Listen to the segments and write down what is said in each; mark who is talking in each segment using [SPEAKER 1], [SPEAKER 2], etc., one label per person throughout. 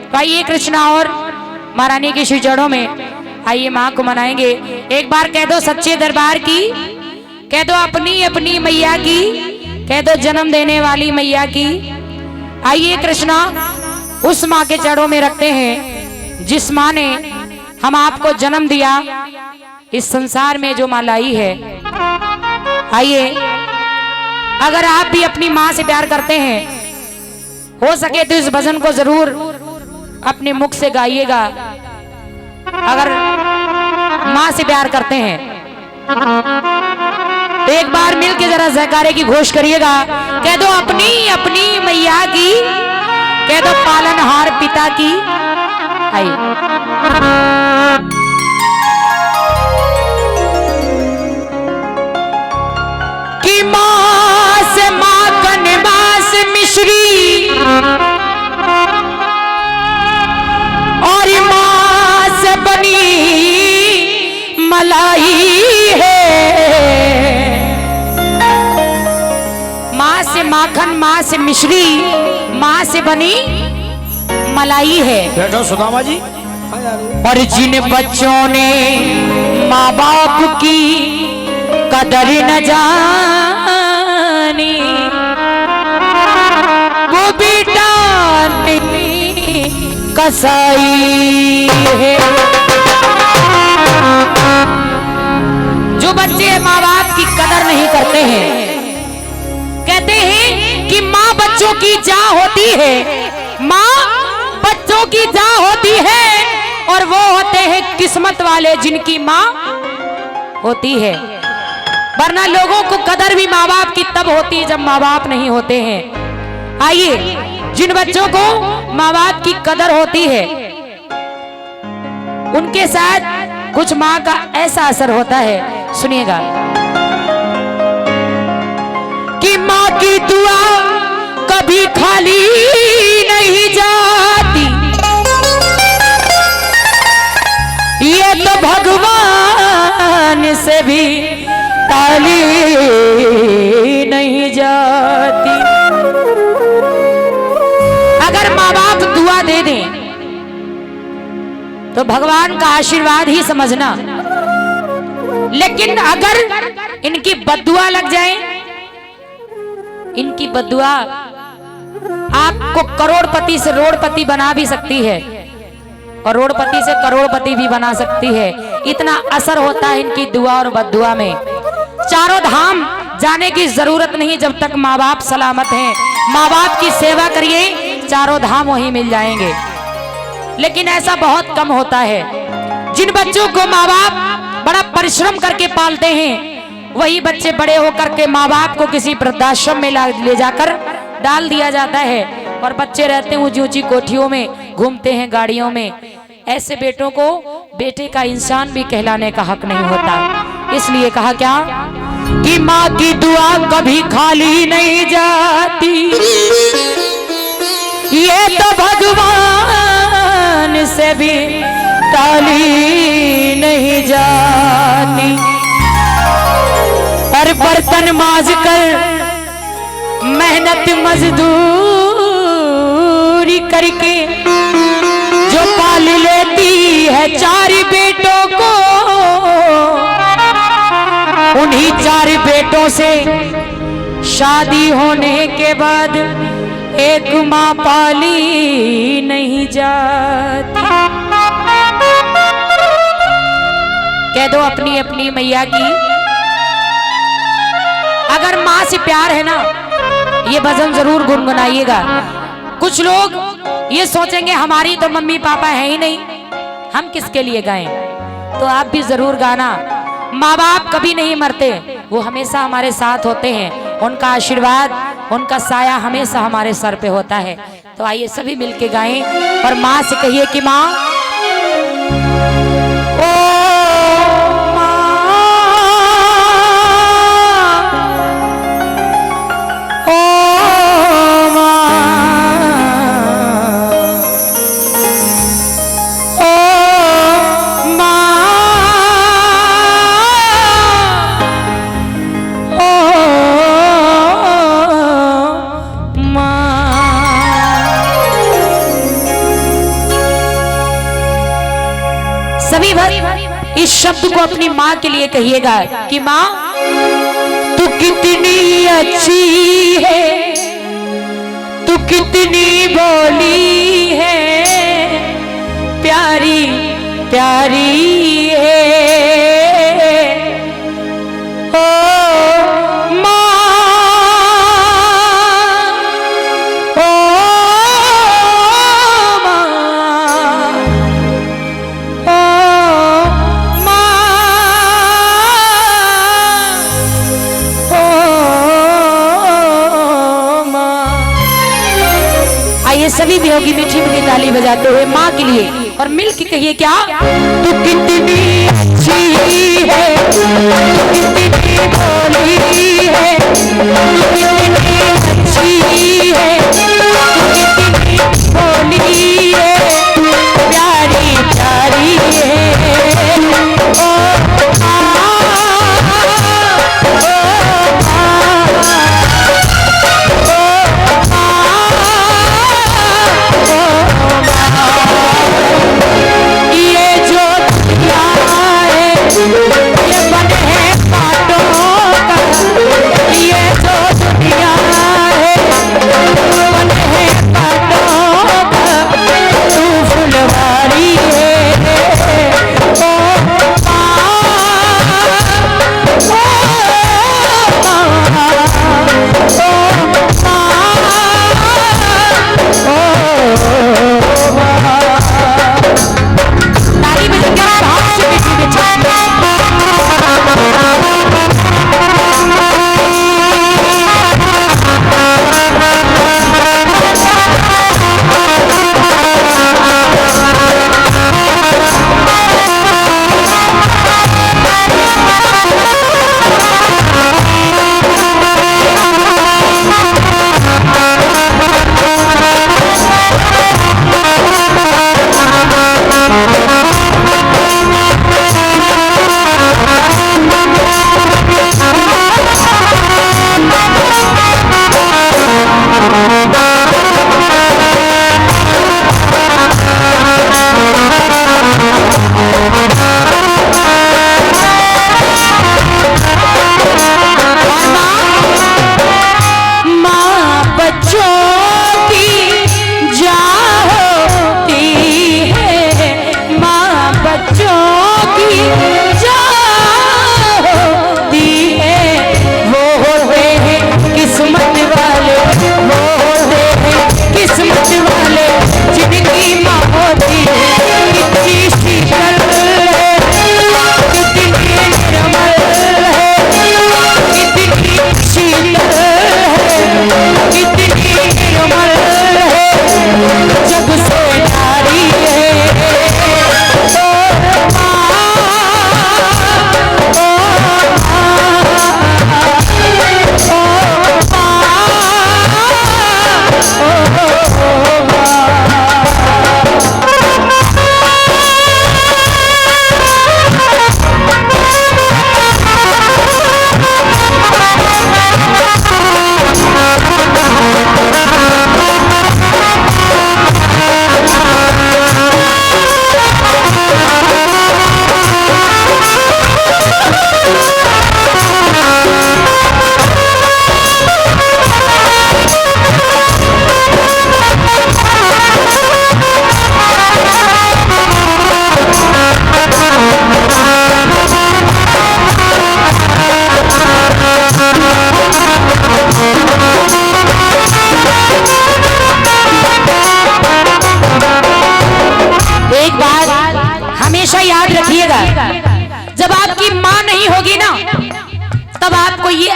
[SPEAKER 1] तो आइए कृष्णा और महारानी की श्री जड़ों में आइए माँ को मनाएंगे। एक बार कह दो सच्चे दरबार की, कह दो अपनी अपनी मैया की, कह दो जन्म देने वाली मैया की। आइए कृष्णा उस माँ के चरणों में रखते हैं जिस माँ ने हम आपको जन्म दिया, इस संसार में जो माँ लाई है। आइए अगर आप भी अपनी माँ से प्यार करते हैं, हो सके तो इस भजन को जरूर अपने मुख से गाइएगा। अगर माँ से प्यार करते हैं तो एक बार मिलके जरा जयकारे की घोष करिएगा। कह दो अपनी अपनी मैया की, कह दो पालनहार पिता की। आइए कि माँ से माखन, माँ से मिश्री और माँ से बनी मलाई है। माँ से माखन, माँ से मिश्री, माँ से बनी मलाई है।
[SPEAKER 2] बैठो सुदामा जी।
[SPEAKER 1] और जिन बच्चों ने माँ बाप की कदर न जानी, वो बेटा कसाई है। जो बच्चे माँ बाप की कदर नहीं करते हैं, कहते हैं कि माँ बच्चों की जान होती है, माँ बच्चों की जान होती है, और वो होते हैं किस्मत वाले जिनकी माँ होती है। वरना लोगों को कदर भी माँ बाप की तब होती है जब माँ बाप नहीं होते हैं। आइए जिन बच्चों को माँ बाप की कदर होती है उनके साथ कुछ माँ का ऐसा असर होता है, सुनिएगा। कि माँ की दुआ कभी खाली नहीं जाती, ये तो भगवान से भी ताली नहीं जाती। अगर माँ बाप दुआ दे दें तो भगवान का आशीर्वाद ही समझना, लेकिन अगर इनकी बद्दुआ लग जाए, इनकी बद्दुआ आपको करोड़पति से रोड़पति बना भी सकती है और रोड़पति से करोड़पति भी बना सकती है। इतना असर होता है इनकी दुआ और बद्दुआ में। चारों धाम जाने की जरूरत नहीं जब तक माँ बाप सलामत हैं। माँ बाप की सेवा करिए, चारों धाम वहीं मिल जाएंगे। लेकिन ऐसा बहुत कम होता है। जिन बच्चों को माँ बाप बड़ा परिश्रम करके पालते हैं, वही बच्चे बड़े होकर के माँ बाप को किसी वृद्धाश्रम में ले जाकर डाल दिया जाता है और बच्चे रहते हैं ऊंची ऊंची कोठियों में, घूमते हैं गाड़ियों में। ऐसे बेटों को बेटे का इंसान भी कहलाने का हक नहीं होता। इसलिए कहा क्या कि माँ की दुआ कभी खाली नहीं जाती, ये तो भगवान से भी ताली नहीं जाती। और बर्तन मांज कर मेहनत मजदूरी करके जो पाल लेती है चार बेटों को, उन्हीं चार बेटों से शादी होने के बाद एक माँ पाली नहीं जाती। कह दो अपनी अपनी मैया की। अगर माँ से प्यार है ना, ये भजन जरूर गुनगुनाइएगा। कुछ लोग ये सोचेंगे हमारी तो मम्मी पापा है ही नहीं, हम किसके लिए गाएं। तो आप भी जरूर गाना। माँ बाप कभी नहीं मरते, वो हमेशा हमारे साथ होते हैं। उनका आशीर्वाद, उनका साया हमेशा हमारे सर पे होता है। तो आइए सभी मिलके गाएं और माँ से कहिए कि माँ, सभी भक्त इस शब्द को अपनी माँ के लिए कहिएगा कि माँ तू कितनी अच्छी है, तू कितनी भोली है, प्यारी प्यारी है। सभी भी होगी मीठी मीठी ताली बजाते हुए माँ के लिए और मिल के कहिए क्या, तू कितनी अच्छी है, तू कितनी भोली है, तू कितनी अच्छी है, तू कितनी भोली है, प्यारी प्यारी है। ओ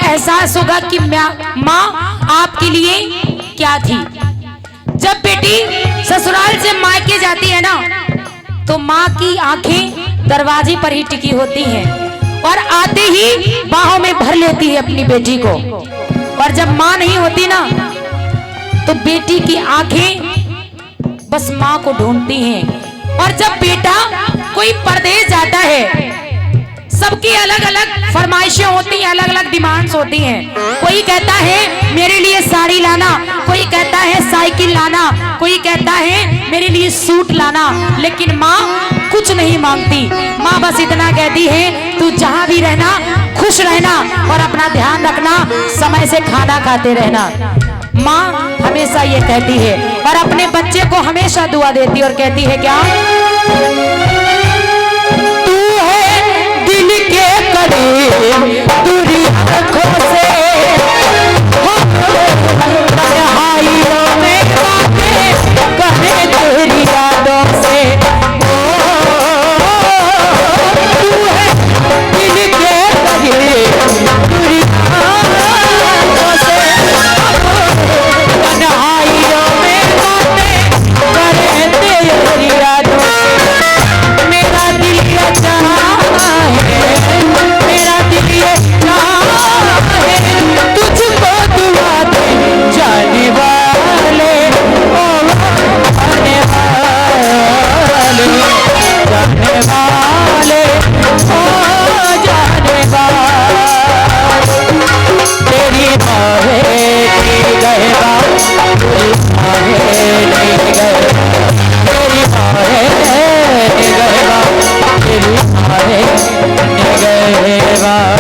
[SPEAKER 2] एहसास होगा कि माँ आपके लिए क्या थी। जब बेटी ससुराल से मायके जाती है ना, तो माँ की आंखें दरवाजे पर ही टिकी होती हैं और आते ही बाहों में भर लेती है अपनी बेटी को। और जब माँ नहीं होती ना, तो बेटी की आंखें बस माँ को ढूंढती हैं। और जब बेटा कोई परदेश जाता है, सबकी अलग अलग फरमाइशें होती हैं, अलग अलग डिमांड्स होती हैं। कोई कहता है मेरे लिए साड़ी लाना, कोई कहता है साइकिल लाना, कोई कहता है मेरे लिए सूट लाना। लेकिन माँ कुछ नहीं मांगती। माँ बस इतना कहती है तू जहाँ भी रहना खुश रहना और अपना ध्यान रखना, समय से खाना खाते रहना। माँ हमेशा ये कहती है और अपने बच्चे को हमेशा दुआ देती और कहती है क्या, तू है दिल के करीब दूरी आँखों से, तन्हाइयों में बातें करें तेरी यादों से। तू है दिल के करीब दूरी आँखों से, तन्हाइयों में बातें करें तेरी यादों से। मेरा दिल ये चाहा है, मेरा दिल ये चाहा है, तुझको दुआ दे जाने वाले, ओ आने वाले, जाने वाले, ओ जाने वाले। तेरी माहे गए बात, तेरी माहे गए, तेरी माहे गए बात, तेरी माहे गए बात।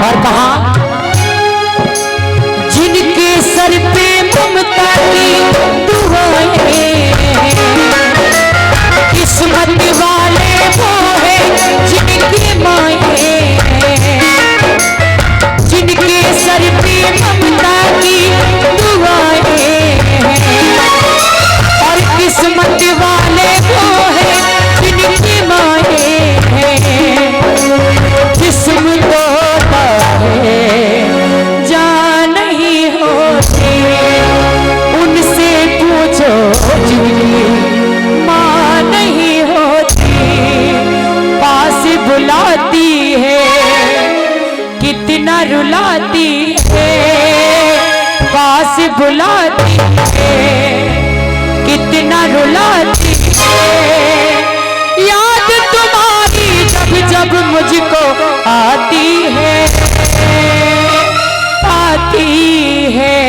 [SPEAKER 2] और कहा, जिनके सर पे ममता की दुआएं, किस्मत वाले वो है जिनकी माएं, जिनके सर पे ममता की दुआएं, और किस्मत वाले वो है जिनकी माएं। जिस्म तोता है जान नहीं होती, उनसे पूछो जिनकी माँ नहीं होती। पास बुलाती है कितना रुलाती है, पास बुलाती है कितना रुलाती है। याद तुम्हारी जब जब मुझको आती है, आती है।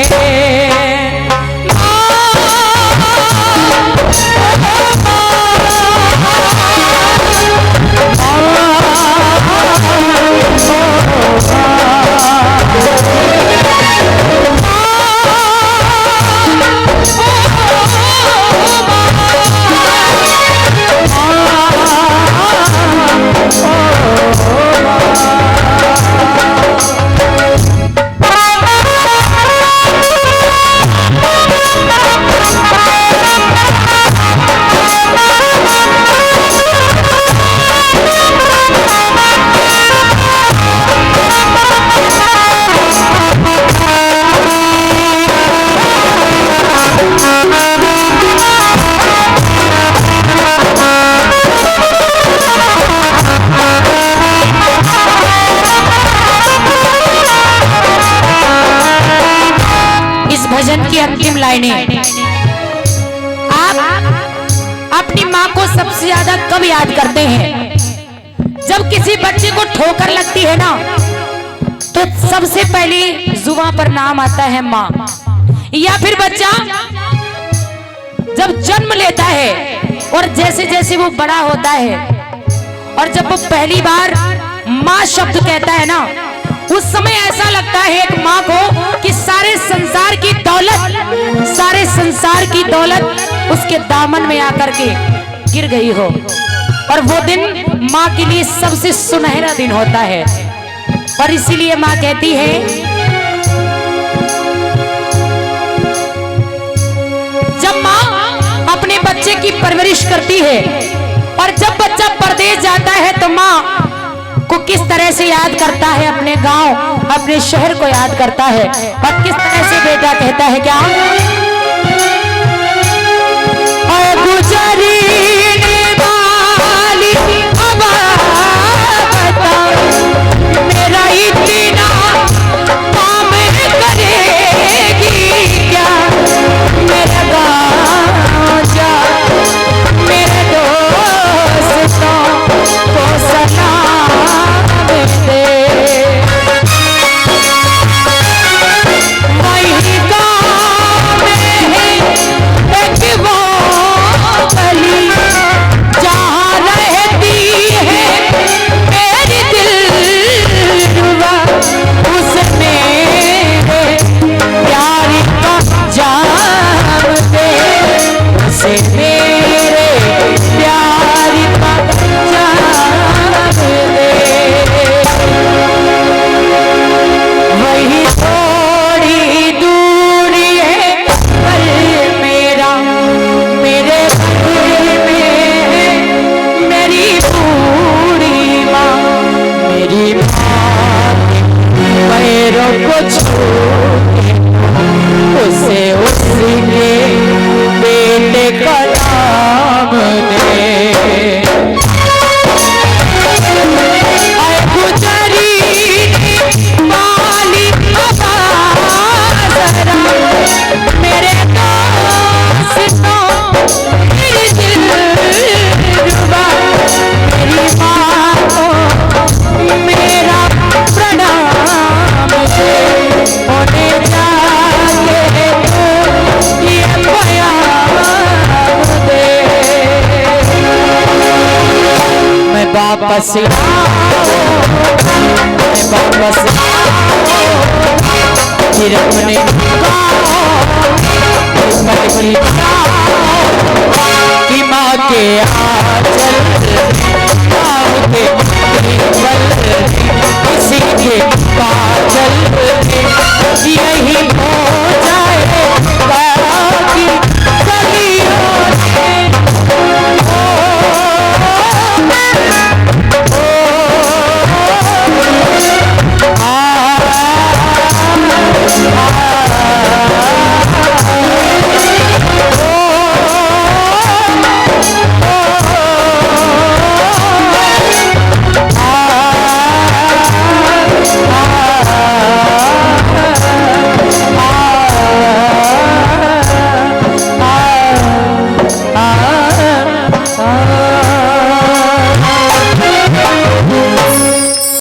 [SPEAKER 2] भजन की अंतिम लाइनें, आप अपनी माँ को सबसे ज्यादा कब याद करते हैं? जब किसी बच्चे को ठोकर लगती है ना, तो सबसे पहले जुबान पर नाम आता है माँ। या फिर बच्चा जब जन्म लेता है और जैसे जैसे वो बड़ा होता है और जब वो पहली बार माँ शब्द कहता है ना, उस समय ऐसा लगता है एक माँ को कि सारे संसार की दौलत उसके दामन में आकर के गिर गई हो। और वो दिन माँ के लिए सबसे सुनहरा दिन होता है। और इसीलिए माँ कहती है, जब माँ अपने बच्चे की परवरिश करती है और जब बच्चा परदेश जाता है तो माँ को किस तरह से याद करता है, अपने गांव अपने शहर को याद करता है। और किस तरह से बेटा कहता है क्या,
[SPEAKER 1] वापस वापस फिर अपने